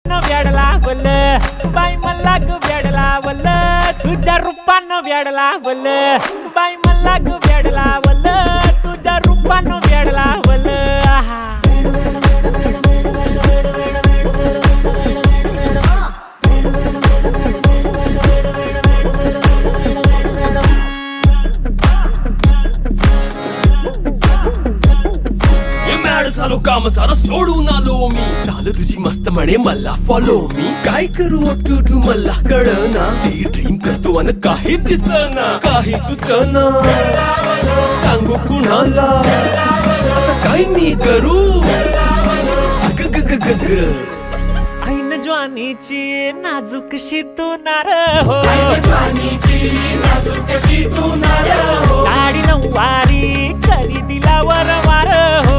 वेडला बोल बाई मला ग वेडला बोल तुझ्या रूपानं वेडला बोल बाई मला ग वेडला बोल तुझ्या रूपानं वेडला बोल झालो काम सारा सोडून आलो मी झालं तुझी मस्त म्हणे मला फॉलो मी काय करू टू मला कळना ती ड्रीम करतो आणि काही दिसना काही सुचना सांगू कुणाला आता काय मी करू अग ग ग ग ग ऐन ज्वानीची नाजूकशी तू नार हो साडी नऊवारी खरी दिला वर वार हो